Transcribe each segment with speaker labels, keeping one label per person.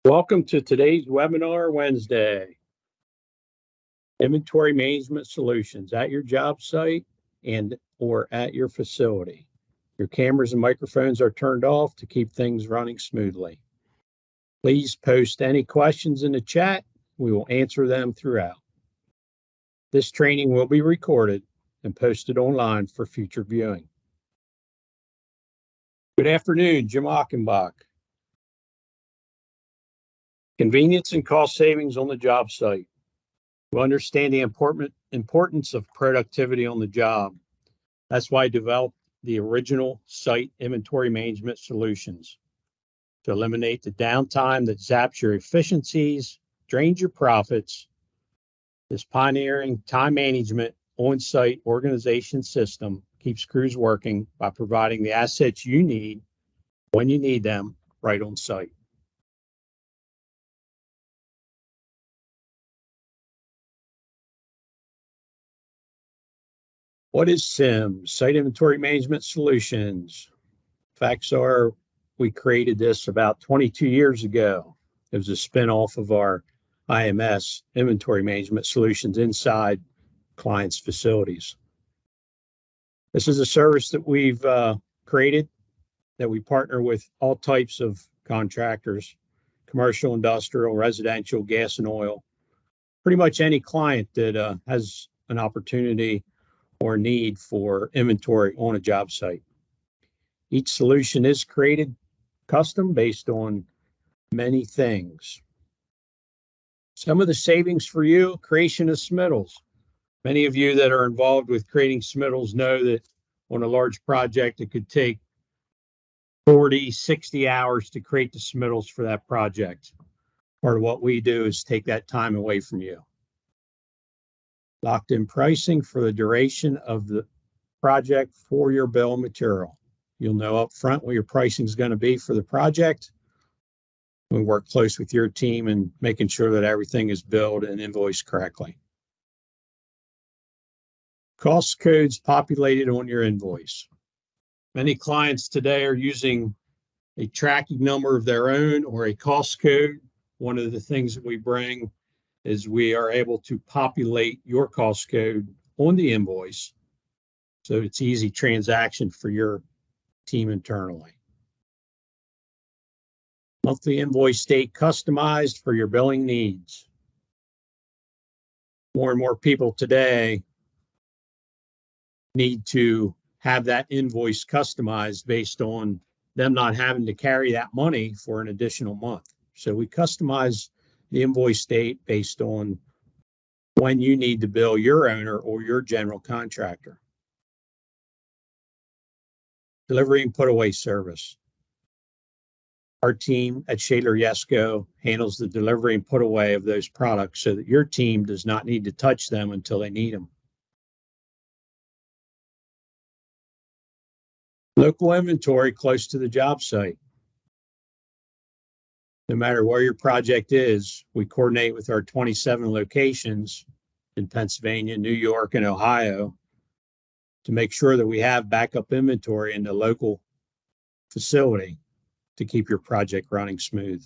Speaker 1: Welcome to today's webinar Wednesday. Inventory management solutions at your job site and or at your facility. Your cameras and microphones are turned off to keep things running smoothly. Please post any questions in the chat. We will answer them throughout. This training will be recorded and posted online for future viewing. Good afternoon, Jim Achenbach. Convenience and cost savings on the job site. To understand the importance of productivity on the job. That's why I developed the original site inventory management solutions to eliminate the downtime that zaps your efficiencies, drains your profits. This pioneering time management on-site organization system keeps crews working by providing the assets you need when you need them right on site. What is SIMS, Site Inventory Management Solutions? Facts are, we created this about 22 years ago. It was a spinoff of our IMS, Inventory Management Solutions, inside clients' facilities. This is a service that we've created, that we partner with all types of contractors, commercial, industrial, residential, gas and oil, pretty much any client that has an opportunity or need for inventory on a job site. Each solution is created custom based on many things. Some of the savings for you, creation of submittals. Many of you that are involved with creating submittals know that on a large project, it could take 40, 60 hours to create the submittals for that project. Part of what we do is take that time away from you. Locked in pricing for the duration of the project for your bill of material. You'll know up front what your pricing is going to be for the project. We work close with your team and making sure that everything is billed and invoiced correctly. Cost codes populated on your invoice. Many clients today are using a tracking number of their own or a cost code. One of the things that we bring is we are able to populate your cost code on the invoice, so it's easy transaction for your team internally. Monthly invoice date customized for your billing needs. More and more people today need to have that invoice customized based on them not having to carry that money for an additional month. So we customize the invoice date based on when you need to bill your owner or your general contractor. Delivery and put away service. Our team at Shaler Yesco handles the delivery and put away of those products so that your team does not need to touch them until they need them. Local inventory close to the job site. No matter where your project is, we coordinate with our 27 locations in Pennsylvania, New York, and Ohio to make sure that we have backup inventory in the local facility to keep your project running smooth.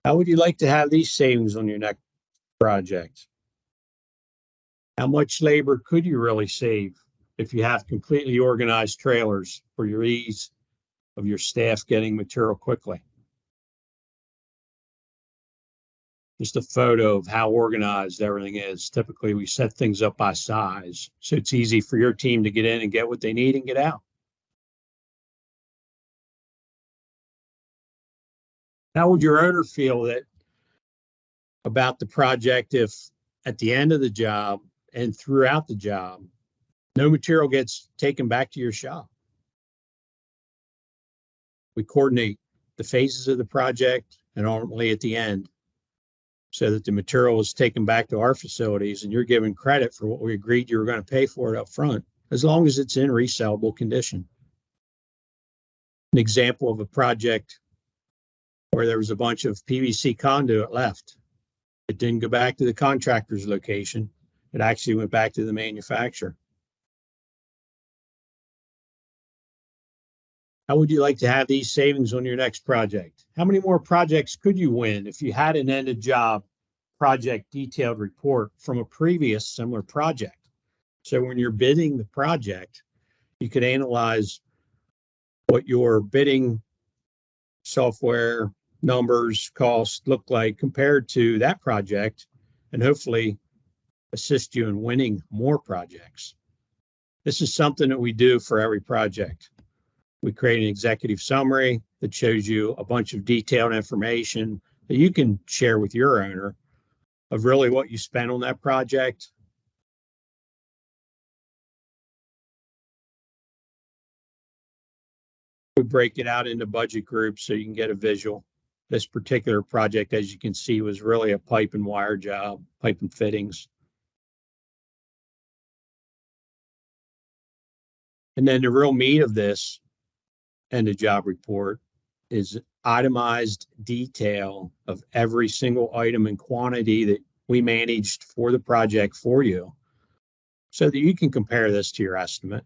Speaker 1: How would you like to have these savings on your next project? How much labor could you really save if you have completely organized trailers for your ease of your staff getting material quickly? Just a photo of how organized everything is. Typically, we set things up by size, so it's easy for your team to get in and get what they need and get out. How would your owner feel about the project if at the end of the job and throughout the job, no material gets taken back to your shop? We coordinate the phases of the project and ultimately at the end so that the material is taken back to our facilities and you're given credit for what we agreed you were going to pay for it up front, as long as it's in resellable condition. An example of a project where there was a bunch of PVC conduit left. It didn't go back to the contractor's location. It actually went back to the manufacturer. How would you like to have these savings on your next project? How many more projects could you win if you had an end of job project detailed report from a previous similar project? So when you're bidding the project, you could analyze what your bidding software numbers, costs look like compared to that project, and hopefully assist you in winning more projects. This is something that we do for every project. We create an executive summary that shows you a bunch of detailed information that you can share with your owner of really what you spent on that project. We break it out into budget groups so you can get a visual. This particular project, as you can see, was really a pipe and wire job, pipe and fittings. And then the real meat of this end of job report is itemized detail of every single item and quantity that we managed for the project for you, so that you can compare this to your estimate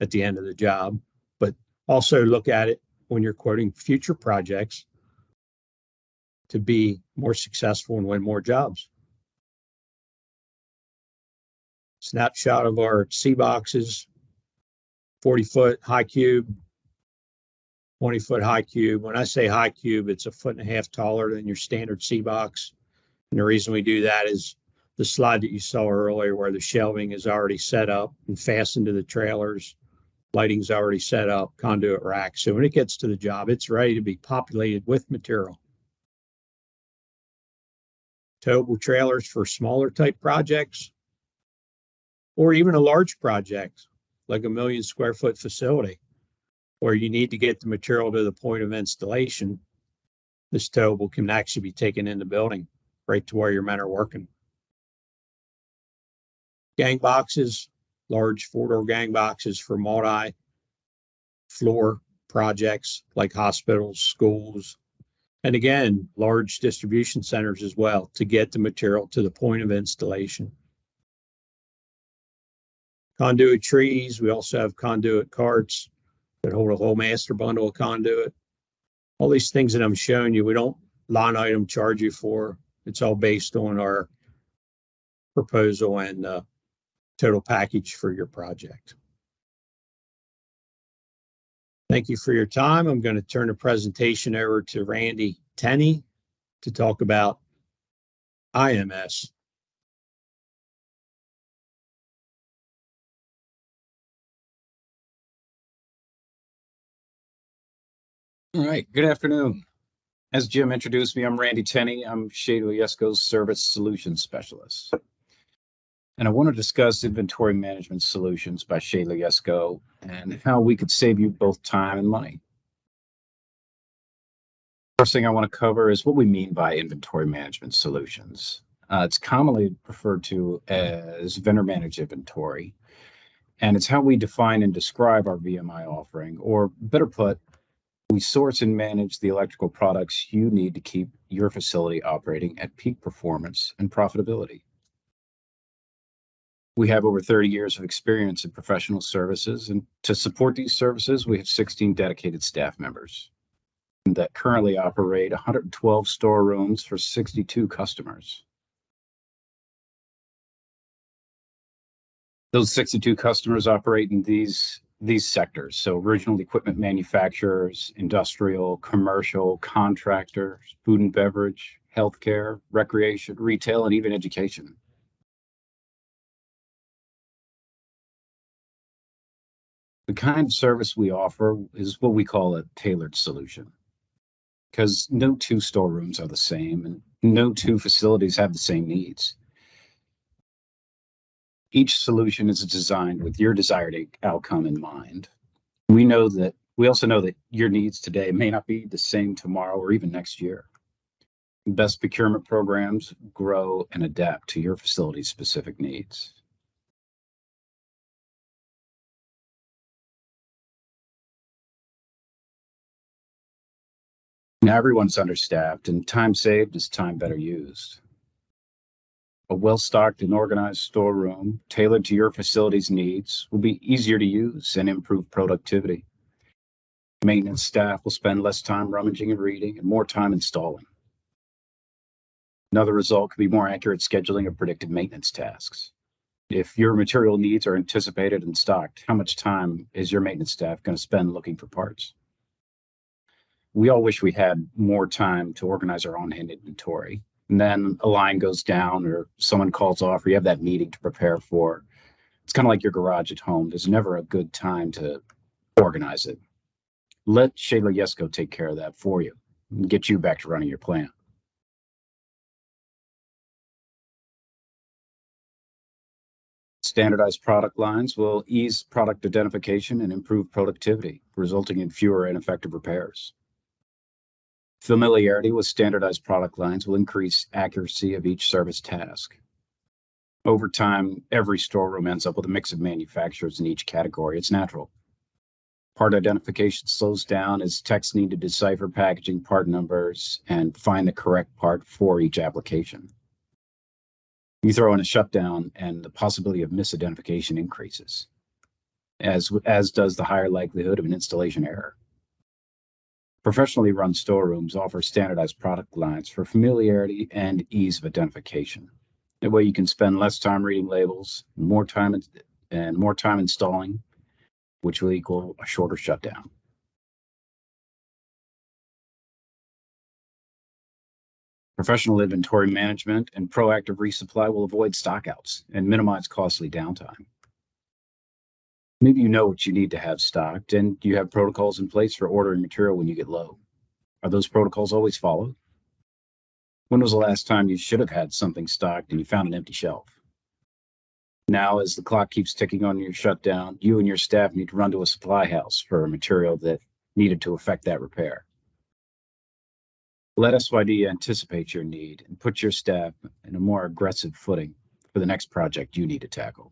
Speaker 1: at the end of the job, but also look at it when you're quoting future projects to be more successful and win more jobs. Snapshot of our C boxes, 40-foot high cube, 20-foot high cube. When I say high cube, it's 1.5 feet taller than your standard C box. And the reason we do that is the slide that you saw earlier where the shelving is already set up and fastened to the trailers. Lighting's already set up, conduit rack. So when it gets to the job, it's ready to be populated with material. Towable trailers for smaller type projects, or even a large project like a 1 million square foot facility where you need to get the material to the point of installation. This towable can actually be taken in the building right to where your men are working. Gang boxes, large 4-door gang boxes for multi-floor projects like hospitals, schools, and again, large distribution centers as well to get the material to the point of installation. Conduit trees, we also have conduit carts that hold a whole master bundle of conduit. All these things that I'm showing you, we don't line item charge you for. It's all based on our proposal and total package for your project. Thank you for your time. I'm going to turn the presentation over to Randy Tenney to talk about IMS.
Speaker 2: All right, good afternoon. As Jim introduced me, I'm Randy Tenney. I'm Shaler Yesco's Service Solutions Specialist. And I want to discuss inventory management solutions by Shaler Yesco and how we could save you both time and money. First thing I want to cover is what we mean by inventory management solutions. It's commonly referred to as vendor managed inventory, and it's how we define and describe our VMI offering, or better put, we source and manage the electrical products you need to keep your facility operating at peak performance and profitability. We have over 30 years of experience in professional services, and to support these services, we have 16 dedicated staff members that currently operate 112 storerooms for 62 customers. Those 62 customers operate in these sectors. So original equipment manufacturers, industrial, commercial, contractors, food and beverage, healthcare, recreation, retail, and even education. The kind of service we offer is what we call a tailored solution, because no two storerooms are the same and no two facilities have the same needs. Each solution is designed with your desired outcome in mind. We also know that your needs today may not be the same tomorrow or even next year. Best procurement programs grow and adapt to your facility's specific needs. Now everyone's understaffed, and time saved is time better used. A well-stocked and organized storeroom tailored to your facility's needs will be easier to use and improve productivity. Maintenance staff will spend less time rummaging and reading and more time installing. Another result could be more accurate scheduling of predictive maintenance tasks. If your material needs are anticipated and stocked, how much time is your maintenance staff going to spend looking for parts? We all wish we had more time to organize our on-hand inventory. And then a line goes down or someone calls off or you have that meeting to prepare for. It's kind of like your garage at home. There's never a good time to organize it. Let Shayla Yesko take care of that for you and get you back to running your plant. Standardized product lines will ease product identification and improve productivity, resulting in fewer ineffective repairs. Familiarity with standardized product lines will increase accuracy of each service task. Over time, every storeroom ends up with a mix of manufacturers in each category. It's natural. Part identification slows down as techs need to decipher packaging, part numbers, and find the correct part for each application. You throw in a shutdown and the possibility of misidentification increases, as does the higher likelihood of an installation error. Professionally run storerooms offer standardized product lines for familiarity and ease of identification. That way you can spend less time reading labels, more time installing, which will equal a shorter shutdown. Professional inventory management and proactive resupply will avoid stockouts and minimize costly downtime. Maybe you know what you need to have stocked and you have protocols in place for ordering material when you get low. Are those protocols always followed? When was the last time you should have had something stocked and you found an empty shelf? Now, as the clock keeps ticking on your shutdown, you and your staff need to run to a supply house for a material that needed to affect that repair. Let SYD anticipate your need and put your staff in a more aggressive footing for the next project you need to tackle.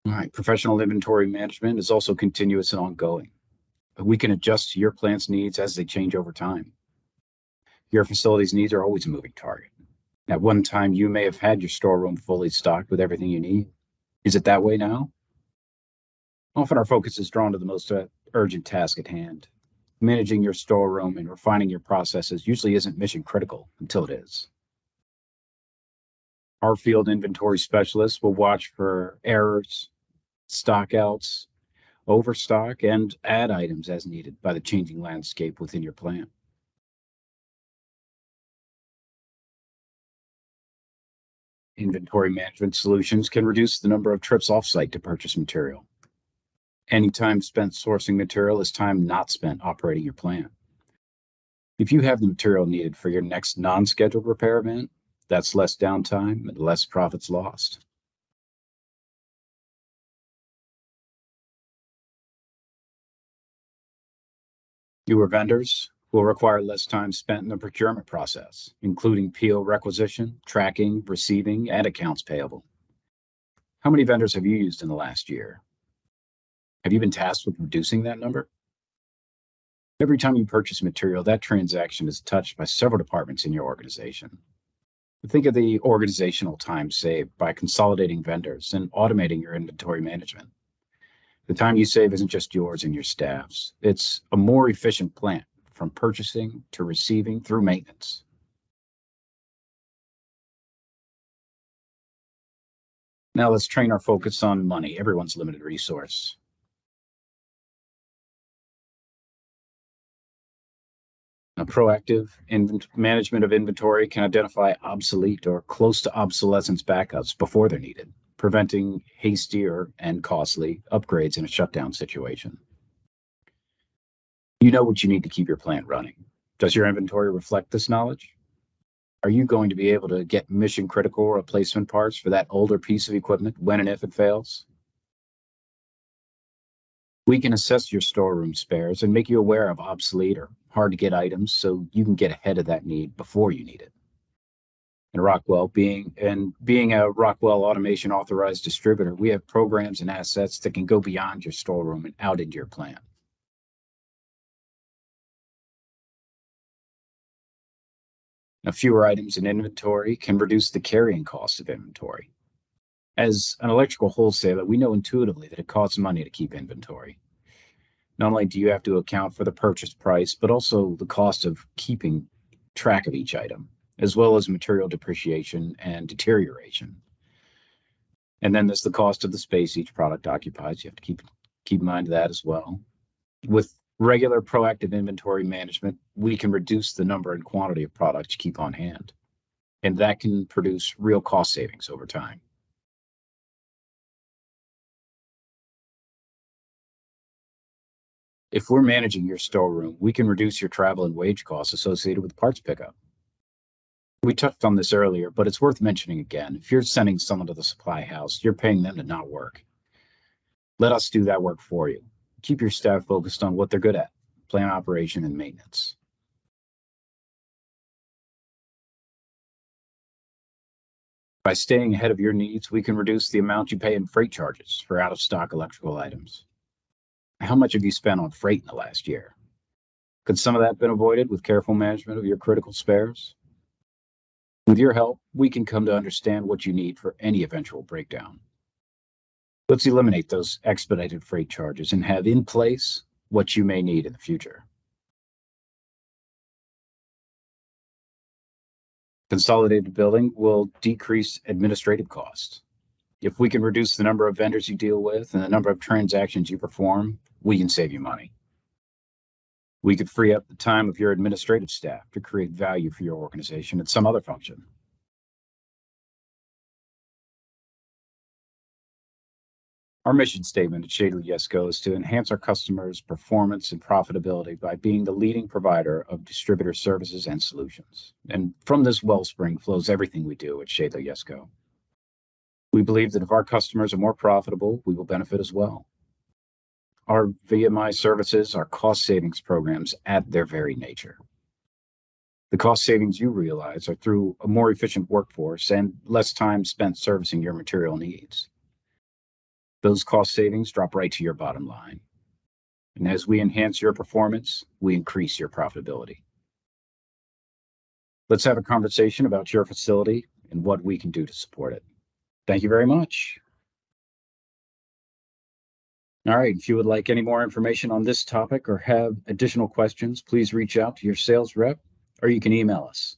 Speaker 2: All right, professional inventory management is also continuous and ongoing. We can adjust to your plant's needs as they change over time. Your facility's needs are always a moving target. At one time, you may have had your storeroom fully stocked with everything you need. Is it that way now? Often our focus is drawn to the most urgent task at hand. Managing your storeroom and refining your processes usually isn't mission critical until it is. Our field inventory specialists will watch for errors, stockouts, overstock, and add items as needed by the changing landscape within your plant. Inventory management solutions can reduce the number of trips offsite to purchase material. Any time spent sourcing material is time not spent operating your plant. If you have the material needed for your next non-scheduled repair event, that's less downtime and less profits lost. Newer vendors will require less time spent in the procurement process, including PO requisition, tracking, receiving, and accounts payable. How many vendors have you used in the last year? Have you been tasked with reducing that number? Every time you purchase material, that transaction is touched by several departments in your organization. Think of the organizational time saved by consolidating vendors and automating your inventory management. The time you save isn't just yours and your staff's. It's a more efficient plant from purchasing to receiving through maintenance. Now let's train our focus on money, everyone's limited resource. A proactive management of inventory can identify obsolete or close to obsolescence backups before they're needed, preventing hastier and costly upgrades in a shutdown situation. You know what you need to keep your plant running. Does your inventory reflect this knowledge? Are you going to be able to get mission critical replacement parts for that older piece of equipment when and if it fails? We can assess your storeroom spares and make you aware of obsolete or hard to get items so you can get ahead of that need before you need it. And Rockwell, being a Rockwell Automation authorized distributor, we have programs and assets that can go beyond your storeroom and out into your plant. Now, fewer items in inventory can reduce the carrying cost of inventory. As an electrical wholesaler, we know intuitively that it costs money to keep inventory. Not only do you have to account for the purchase price, but also the cost of keeping track of each item, as well as material depreciation and deterioration. And then there's the cost of the space each product occupies. You have to keep in mind that as well. With regular proactive inventory management, we can reduce the number and quantity of products you keep on hand, and that can produce real cost savings over time. If we're managing your storeroom, we can reduce your travel and wage costs associated with parts pickup. We touched on this earlier, but it's worth mentioning again. If you're sending someone to the supply house, you're paying them to not work. Let us do that work for you. Keep your staff focused on what they're good at, plant operation and maintenance. By staying ahead of your needs, we can reduce the amount you pay in freight charges for out-of-stock electrical items. How much have you spent on freight in the last year? Could some of that have been avoided with careful management of your critical spares? With your help, we can come to understand what you need for any eventual breakdown. Let's eliminate those expedited freight charges and have in place what you may need in the future. Consolidated billing will decrease administrative costs. If we can reduce the number of vendors you deal with and the number of transactions you perform, we can save you money. We could free up the time of your administrative staff to create value for your organization at some other function. Our mission statement at Schaedler Yesco is to enhance our customers' performance and profitability by being the leading provider of distributor services and solutions. And from this wellspring flows everything we do at Schaedler Yesco. We believe that if our customers are more profitable, we will benefit as well. Our VMI services are cost savings programs at their very nature. The cost savings you realize are through a more efficient workforce and less time spent servicing your material needs. Those cost savings drop right to your bottom line. And as we enhance your performance, we increase your profitability. Let's have a conversation about your facility and what we can do to support it. Thank you very much. All right, if you would like any more information on this topic or have additional questions, please reach out to your sales rep or you can email us.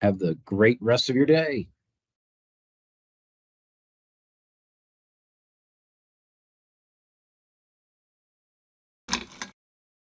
Speaker 2: Have the great rest of your day.